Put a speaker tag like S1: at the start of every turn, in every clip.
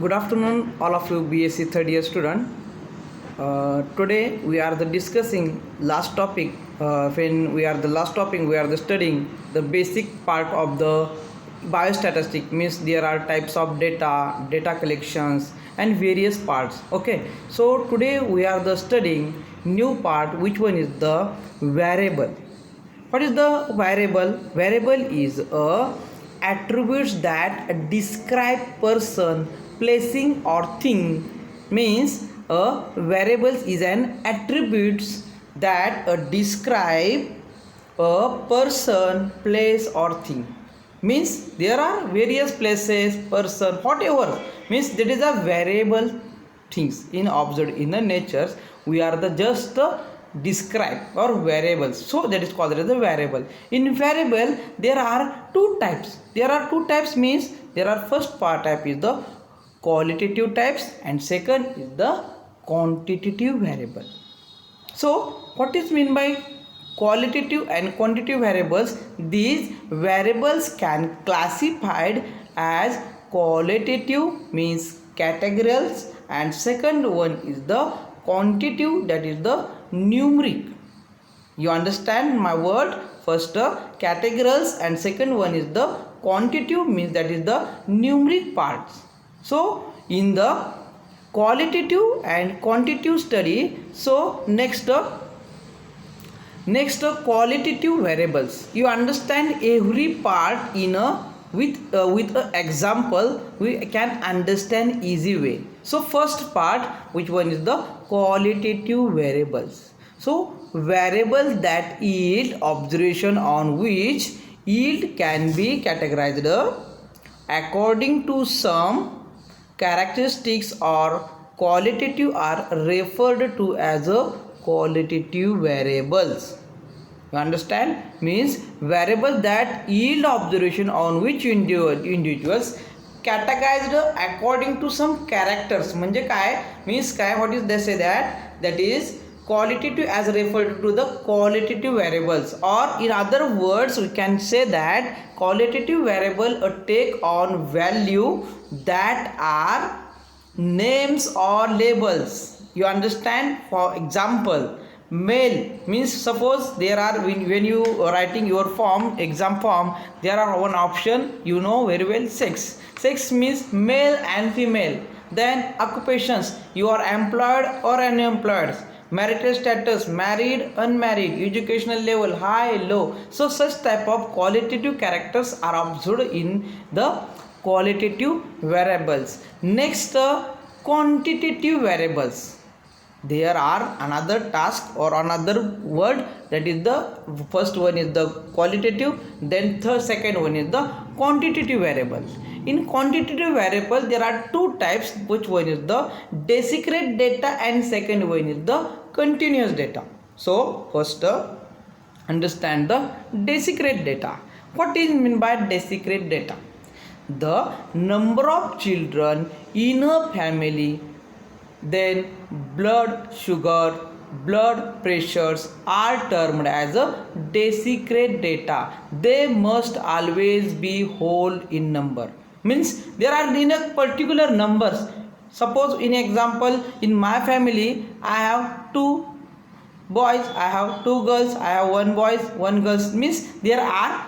S1: Good afternoon, all of you BSc third year student. Today we are discussing last topic. When we are the last topic, we are studying the basic part of the biostatistic. Means there are types of data collections, and various parts. Okay. So today we are studying new part. Which one is the variable? What is the variable? Variable is a attributes that describe person, placing or thing. Means a variable is an attributes that describe a person, place or thing. Means there are various places, person, whatever. Means that is a variable things in observed in the natures. We are the just describe or variables, so that is called as a variable. In variable there are two types. Means there are first part type is the qualitative types and second is the quantitative variable. So what is mean by qualitative and quantitative variables? These variables can classified as qualitative, means categorical, and second one is the quantitative, that is the numeric. You understand my word? First categorical and second one is the quantitative, means that is the numeric parts. So in the qualitative and quantitative study, so next qualitative variables. You understand every part in a with a example we can understand easy way. So first part, which one is the qualitative variables? So variables that yield observation on which yield can be categorized according to some characteristics or qualitative are referred to as a qualitative variables. You understand? Means variables that yield observation on which individuals categorized according to some characters. म्हणजे काय means काय, what is they say that is qualitative as referred to the qualitative variables, or in other words we can say that qualitative variable take on value that are names or labels. You understand? For example, male means suppose there are when you writing your form, exam form, there are one option, you know very well, sex means male and female. Then occupations, you are employed or unemployed. Marital status, married, unmarried. Educational level, high, low. So such type of qualitative characters are observed in the qualitative variables. Next quantitative variables. There are another task or another word, that is the first one is the qualitative, then second one is the quantitative variable. In quantitative variable there are two types, which one is the descriptive data and second one is the continuous data. So first understand the descriptive data. What is mean by descriptive data? The number of children in a family, then blood sugar, blood pressures are termed as a descriptive data. They must always be whole in number. Means there are in a particular numbers. Suppose in example, in my family I have two boys, I have two girls, I have one boys, one girls. Means there are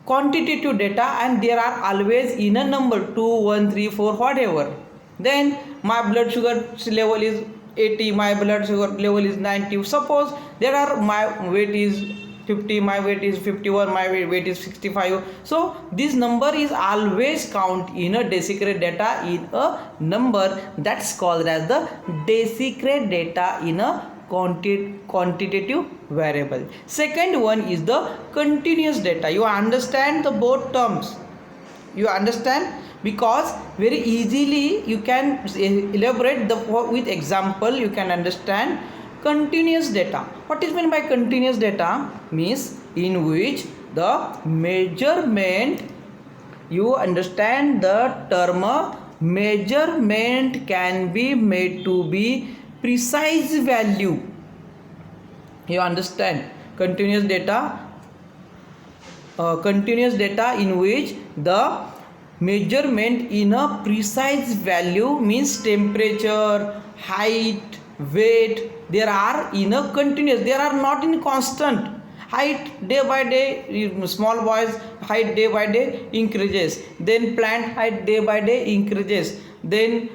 S1: quantitative data and there are always in a number 2, 1, 3, 4, whatever. Then my blood sugar level is 80, my blood sugar level is 90. Suppose there are my weight is 50, my weight is 51, my weight is 65. So this number is always count in a descriptive data in a number. That's called as the descriptive data in a quantitative variable. Second one is the continuous data. You understand the both terms? You understand? Because very easily you can elaborate the with example, you can understand. Continuous data. What is meant by continuous data? Means in which the measurement, you understand the term measurement can be made to be precise value. You understand? Continuous data in which the measurement in a precise value means temperature, height, weight, there are in a continuous, they are not in constant. Height day by day, small boys height day by day increases, then plant height day by day increases, then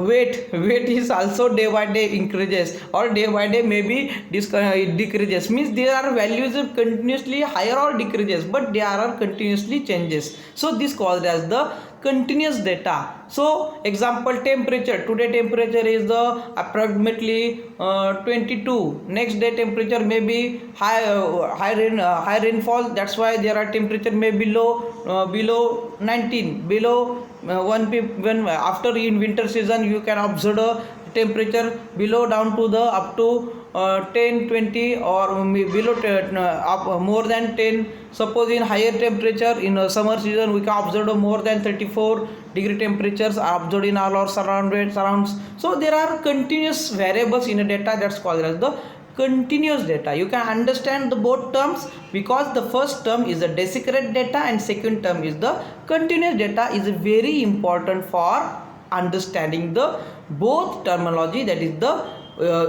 S1: weight is also day by day increases, or day by day maybe decreases, means there are values continuously higher or decreases, but they are continuously changes. So this called as the continuous data. So example, temperature, today temperature is the approximately 22, next day temperature may be high rainfall, that's why there are temperature may be below 19, below when after in winter season you can observe a temperature below down to the up to 10 20 or below more than 10. Suppose in higher temperature in summer season we can observe more than 34-degree temperatures are observed in all our surrounds. So there are continuous variables in a data, that's called as the continuous data. You can understand the both terms because the first term is the desiccated data and second term is the continuous data, is very important for understanding the both terminology, that is the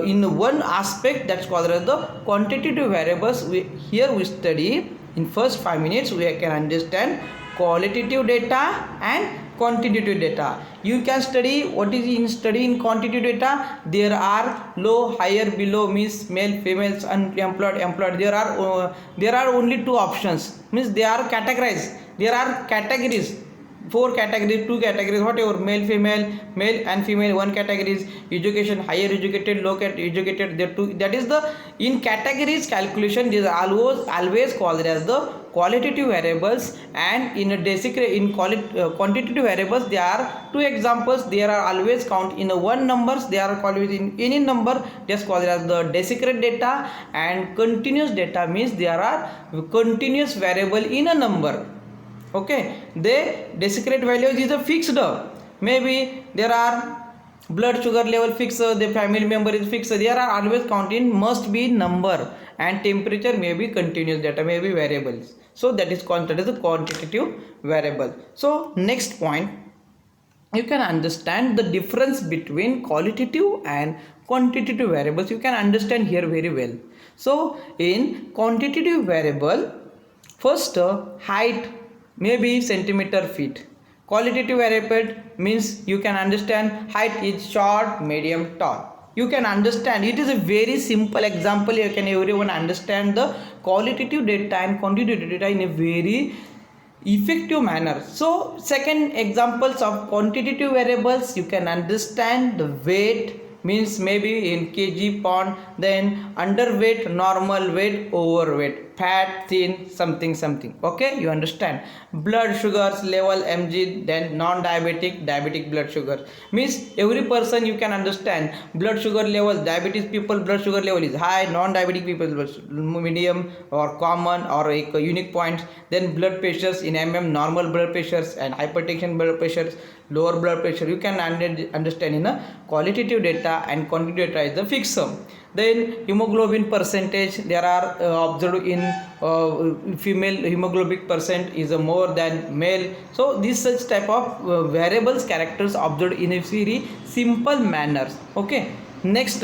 S1: in one aspect, that's called as the quantitative variables. Here we study in first 5 minutes we can understand qualitative data and quantitative data. You can study what is in quantitative data. There are low, higher, below, means male, females, unemployed, employed. There are only two options, means they are categorized. There are categories, 4 categories, 2 categories, whatever, male, female, male and female, 1 categories, education, higher educated, low educated, there 2. That is the in categories calculation. These are always called as the qualitative variables, and in a quantitative variables there are 2 examples. There are always count in a 1 numbers, they are called in any number, just called as the desiccated data. And continuous data means there are continuous variable in a number. Okay, the desiccated values is a fixed, maybe there are blood sugar level fixed, the family member is fixed, there are always counting must be number, and temperature may be continuous data, may be variables. So that is considered as a quantitative variable. So next point, you can understand the difference between qualitative and quantitative variables. You can understand here very well. So in quantitative variable, first height may be centimeter feet. Qualitative variable means you can understand height is short, medium, tall. You can understand, it is a very simple example. You can everyone understand the qualitative data and quantitative data in a very effective manner. So second examples of quantitative variables, you can understand the weight, means maybe in kg, pound, then underweight, normal weight, overweight, fat, thin, something. Okay, you understand. Blood sugars level mg, then non-diabetic, diabetic blood sugar, means every person you can understand blood sugar level. Diabetes people blood sugar level is high, non-diabetic people medium or common or a unique point. Then blood pressures in normal blood pressures and hypertension blood pressures, lower blood pressure, you can understand in a qualitative data, and quantitative data is the fixed sum. Then hemoglobin percentage, there are observed in female hemoglobin percent is more than male. So this such type of variables characters observed in a very simple manner. Okay, next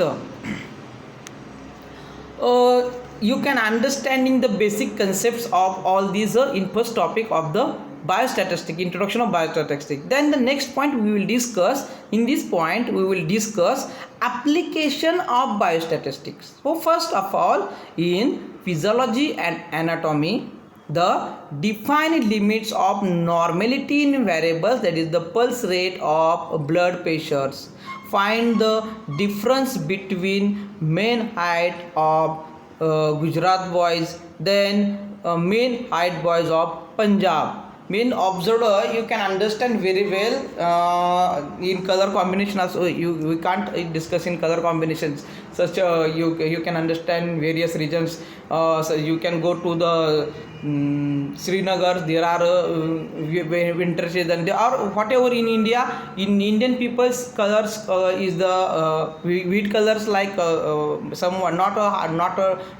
S1: you can understanding the basic concepts of all these in first topic of the biostatistics, introduction of biostatistics. Then the next point we will discuss, in this point we will discuss application of biostatistics. So first of all, in physiology and anatomy, the defined limits of normality in variables, that is the pulse rate of blood pressures. Find the difference between mean height of Gujarat boys, then mean height boys of Punjab. Mean observer you can understand very well in color combination also. We can't discuss in color combinations, such you can understand various regions. So you can go to the Srinagar, there are winter season, there are whatever in India. In Indian people's colors is the wheat colors, like some not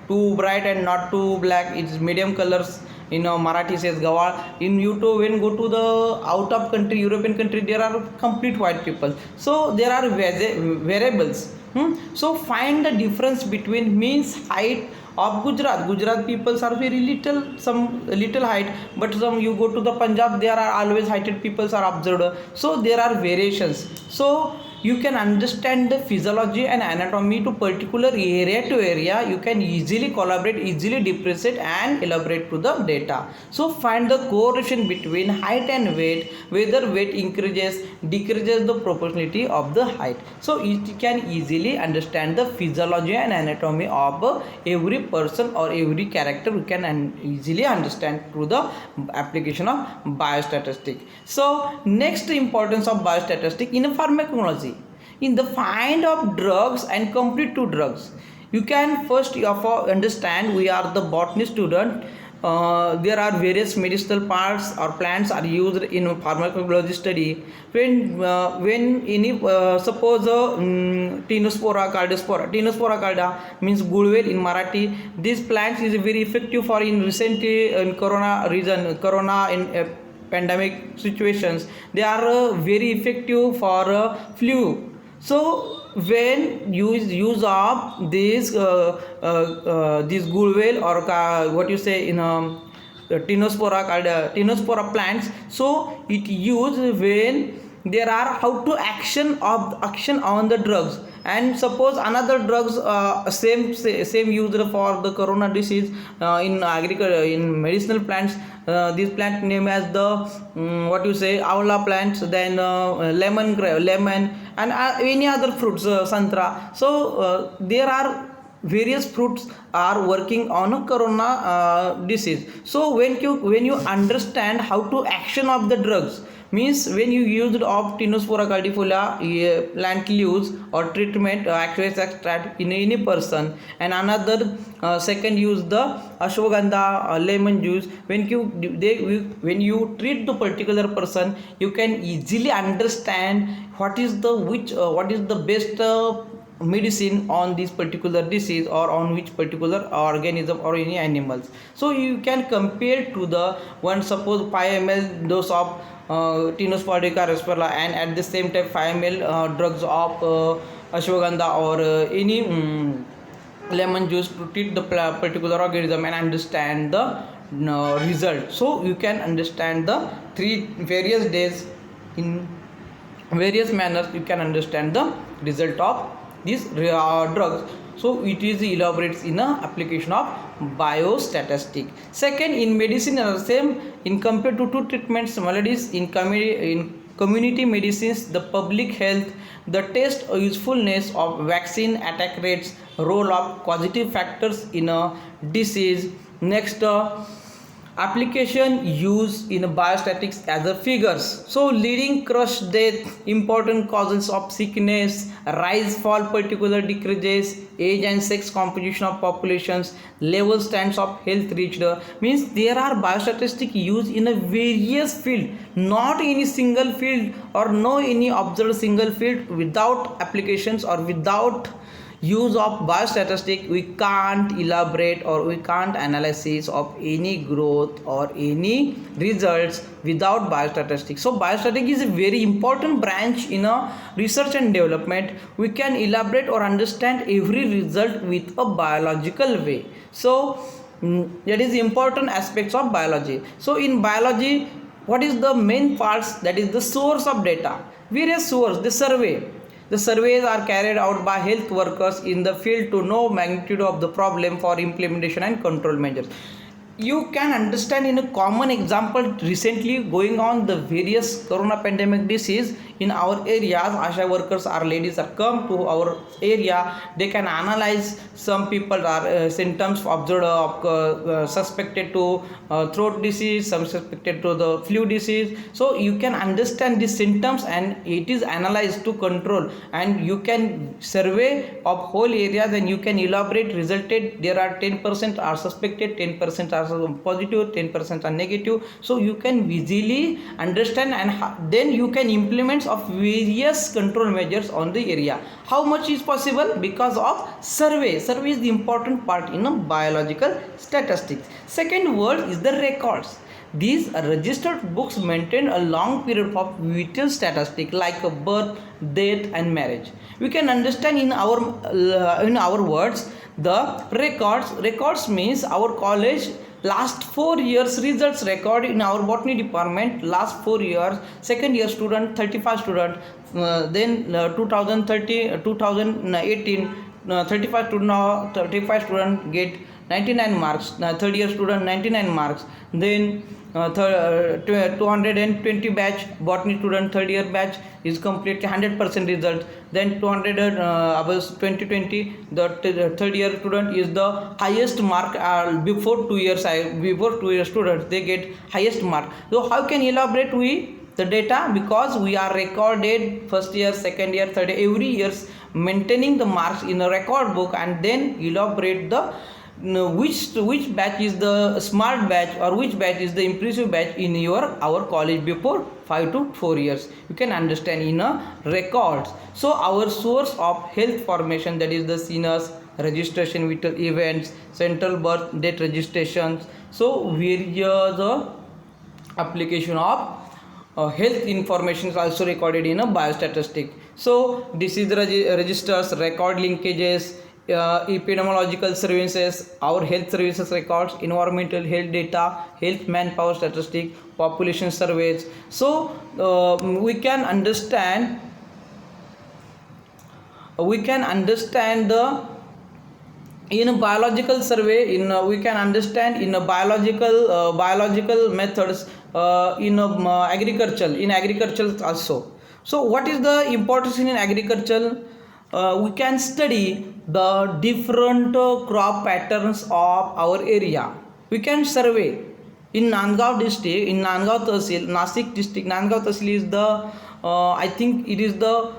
S1: too bright and not too black, it's medium colors. in Marathi says gawal. In you to when go to the out of country, European country, there are complete white people. So there are variables. So find the difference between means height of Gujarat peoples are very little, some little height, but some you go to the Punjab, there are always heighted peoples are observed. So there are variations. So you can understand the physiology and anatomy to particular area to area. You can easily collaborate, easily differentiate and elaborate to the data. So find the correlation between height and weight, whether weight increases, decreases the proportionality of the height. So it can easily understand the physiology and anatomy of every person or every character. We can easily understand through the application of biostatistic. So next importance of biostatistic in pharmacology, in the find of drugs and complete to drugs. You can first of all understand, we are the botany student. There are various medicinal parts or plants are used in pharmacology study. When any suppose Tinospora calda means gulwel in Marathi. This plant is very effective for in recently in corona in pandemic situations. They are very effective for flu. So when use of this gulwel or what you say in Tinospora plants, so it used when there are how to action on the drugs. And suppose another drugs same used for the corona disease in agriculture, in medicinal plants, this plant name as the what you say avla plants, then lemon and any other fruits, santra. So there are various fruits are working on a corona disease. So when you understand how to action of the drugs, means when you used of Tinospora caldifolia plant leaves or treatment aqueous extract in any person, and another second use the ashwagandha lemon juice, when you treat the particular person, you can easily understand what is the best medicine on this particular disease or on which particular organism or any animals. So you can compare to the one, suppose 5 ml dose of Tinospora carospora and at the same time 5 ml drugs of ashwagandha or any lemon juice to treat the particular organism and understand the result. So you can understand the three various days in various manners. You can understand the result of these drugs. So it is elaborates in a application of biostatistic. Second, in medicine are same in compared to two treatments maladies in community medicines, the public health, the test usefulness of vaccine attack rates, role of causative factors in a disease. Next, application used in biostatics as a figures. So leading crush death, important causes of sickness, rise fall particular decreases, age and sex composition of populations, level stands of health reached, means there are biostatistic used in a various field, not any single field or no any observed single field. Without applications or without use of biostatistic, we can't elaborate or we can't analysis of any growth or any results without biostatistics. So biostatistics is a very important branch in a research and development. We can elaborate or understand every result with a biological way. So that is the important aspects of biology. So in biology, what is the main parts? That is the source of data. Various source, the survey. The surveys are carried out by health workers in the field to know magnitude of the problem for implementation and control measures. You can understand in a common example recently going on the various corona pandemic disease in our areas. Asha workers or ladies are come to our area, they can analyze some people are symptoms observed of suspected to throat disease, some suspected to the flu disease. So you can understand these symptoms and it is analyzed to control, and you can survey of whole area, then you can elaborate resulted there are 10% are suspected, 10% are are positive, 10% are negative. So you can easily understand, and then you can implement of various control measures on the area. How much is possible? Because of survey. Survey is the important part in a biological statistics. Second word is the records. These registered books maintain a long period of vital statistics like a birth, death, and marriage. We can understand in our words the records. Records means our college last 4 years results record in our botany department. Last 4 years, second year student 35 student, then 2030 2018 35 student, now 35 student get 99 marks, third year student 99 marks, then 220 batch botany student third year batch is completely 100% result. Then 200 above 2020 the third year student is the highest mark. Before 2 years students they get highest mark. So how can elaborate we the data? Because we are recorded first year, second year, third year, every years maintaining the marks in a record book, and then elaborate the which batch is the smart batch or which batch is the impressive batch in our college before 5 to 4 years. You can understand in a records. So our source of health formation, that is the CNAS registration, vital events, central birth date registrations. So various application of health information is also recorded in a biostatistic. So disease registers, record linkages, epidemiological services, our health services records, environmental health data, health manpower statistic, population surveys. So we can understand the in a biological survey, we can understand in a biological methods in agriculture also. So what is the importance in agriculture? We can study the different crop patterns of our area. We can survey in Nandgaon district, in Nandgaon Tehsil, Nasik district. Nandgaon Tehsil is the I think it is the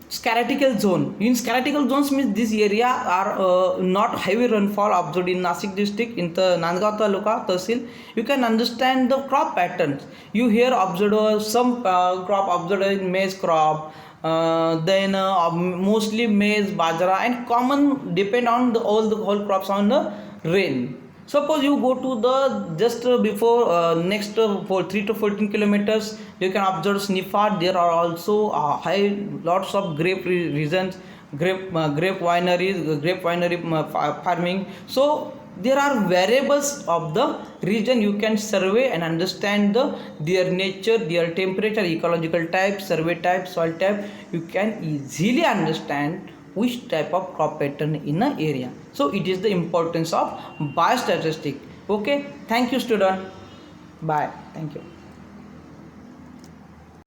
S1: scarcitical zone. In scarcitical zones means this area are not heavy rainfall observed in Nasik district, in the Nandgaon Taluka Tehsil. You can understand the crop patterns. You here observe some crop observed in maize crop, then mostly maize, bajra, and common depend on the whole crops on the rain. Suppose you go to the just before next for 3 to 14 kilometers, you can observe Snifat. There are also high lots of grape regions, grape winery farming. So there are variables of the region. You can survey and understand their nature, their temperature, ecological type, survey type, soil type. You can easily understand which type of crop pattern in an area. So it is the importance of biostatistic. Okay, thank you student. Bye. Thank you.